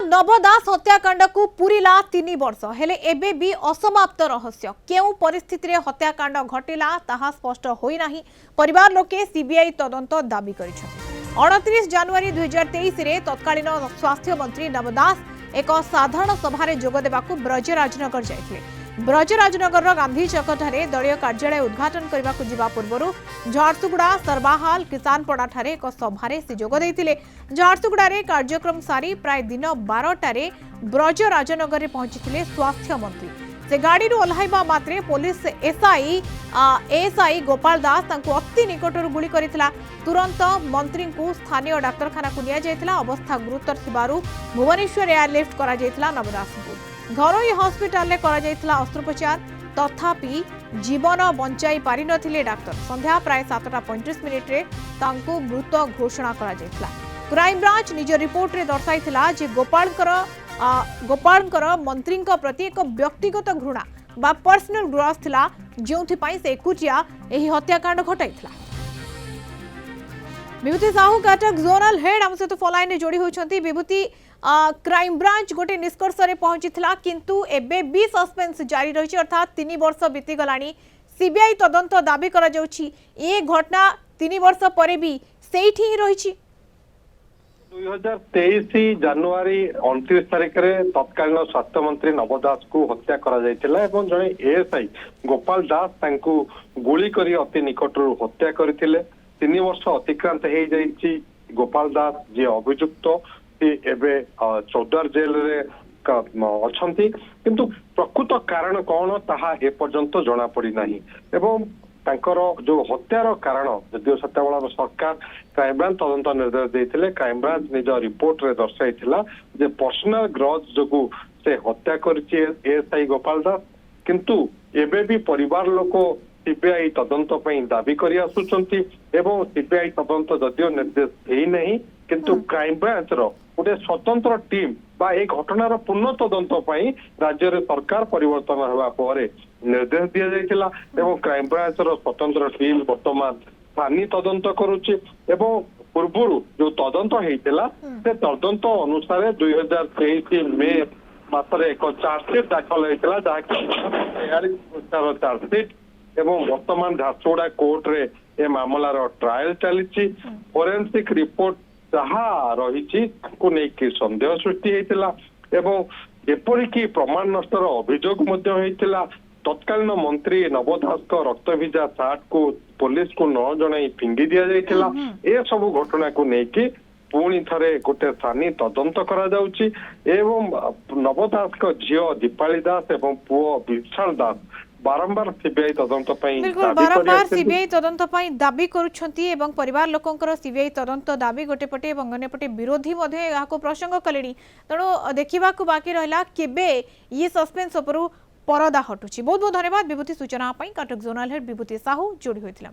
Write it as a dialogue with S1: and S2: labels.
S1: नव दास हत्याकांड को पूरीला 3 वर्ष हेले एबे भी असमाप्त रहस्य केउ परिस्थिति रे हत्याकांड घटिला ताहा स्पष्ट होई नाही। परिवार लोके सीबीआई तदंत दाबी करिछथि। 29 जनवरी 2023 रे तत्कालीन स्वास्थ्य मंत्री नव दास एक साधारण सभा जोग देबाकू ब्रजराजनगर जाइथिले। ब्रजराजनगर गांधी चौक ठारे दलीय कार्यालय उद्घाटन करने को जिबा पूर्वरु झारसुगुड़ा सरबाहाल किसानपड़ा ठारे एक सभारे से जोग देइतिले। झारसुगुड़ा रे कार्यक्रम सारी प्राय दिन 12टारे ब्रजराजनगर पहुंचीथिले स्वास्थ्य मंत्री। से गाड़ी ओह्लाइबा मात्रे पुलिस एएसआई गोपाल दास तांको अति निकटर गुली करितला। तुरंत मंत्री को स्थानीय डाक्तरखाना को निया जायतिला। अवस्था गुरुतर थिबारु भुवनेश्वर एयरलिफ्ट करा जायतिला नवदास को। घरोई हॉस्पिटल करा जायतिला अस्त्रोपचार तथापि जीवन बंचाई पारि नथिले डाक्टर। संध्या प्राय 7:35 मिनिट तांको मृत घोषणा करा जायतिला। क्राइम ब्रांच निज रिपोर्ट रे दर्शाइतिला जे गोपालकर मंत्री प्रति एक व्यक्तिगत घृणा बा पर्सनल ग्रज थिला जोंथि पई से एकुटिया एही हत्याकांड घटाइतिला। विभूति साहू कटक जोनल हेड हम सहित फोन लाइन जोड़ी होछंती। विभूति क्राइम ब्रांच गोटे निष्कर्ष रे पहुंचीथिला किंतु एबे भी सस्पेंस जारी रहिछि अर्थात 3 वर्ष बीती गलानी। सीबीआई तदंत दाबी करा जाउछि ए घटना 3 वर्ष परे भी सेठी ही रहिछि।
S2: 2023 जनवरी 29 तारिख रे तत्कालीन स्वास्थ्य मंत्री नव दास को हत्या करा जायतिला एवं जने एएसआई गोपाल दास तांको गुली करी अति निकटरू हत्या करथिले। 3 वर्ष अतिक्रांत हे जायछि। गोपाल दास जे अभियुक्त एबे चौदार जेल रे अछंती किंतु प्रकृत कारण कौन ताहा ए पर्यंत जना पड़ी नाही एवं तांकर जो हत्यार कारण जदिव सत्याबल सरकार क्राइमब्रांच तदंत निर्देश देते। क्राइमब्रांच निज रिपोर्ट रे दर्शाइथिला जे पर्सनल ग्रज जो से हत्या करछि एएसआई गोपाल दास किंतु एबे भी परिवार लोक सीबीआई तदंत पई दाबी करि आसुचंती एवं सीबीआई तदंत जदिव निर्देश देई नहीं किंतु क्राइमब्रांच रो गोटे स्वतंत्र टीम बा ए घटनार पूर्ण तदंत पई राज्य रे सरकार परिवर्तन होगा पर निर्देश दिया जाइतिला एवं क्राइमब्रांच रो स्वतंत्र टीम वर्तमान स्थानीय तदंत करुछि एवं पूर्वरु जो तदंत हेतिला से तदंत अनुसार 2023 मे मासरे एक चार्जशीट दाखल हेतिला जाकि 43 चार्जशीट एवं वर्तमान झारसुगुड़ा कोर्ट रे ए मामलार ट्रायल चली। फोरेंसिक रिपोर्ट जहा रही को लेकिन संदेह सृष्टि होता एवं एपरिकी प्रमाण नष्टर अभियोग तत्कालीन मंत्री नव दास रक्त भिजा सार्ट को पुलिस को न जन फिंगी दि जाइथिला। ए सब घटना को लेकिन पुणी थे गोटे स्थानीय तदंत करा जाउची एवं नव दास को झियो दीपाली दास एवं पुओ विशाल दास बारंबार सीबीआई तदंत
S1: बारंबार सीबीआई तदंत दाबी करुछंती एवं परिवार लोकंकर सीबीआई तदंत दाबी गोटे पटे एवं अन्य पटे विरोधी मध्ये याको प्रसंग कलेनी। तेणु देखा बाकी रहा केबे ये सस्पेंस उपरु परदा हटुची। बहुत बहुत धन्यवाद विभूति सूचना कटक जोनल हेड विभूति साहू जोड़ी होइथिला।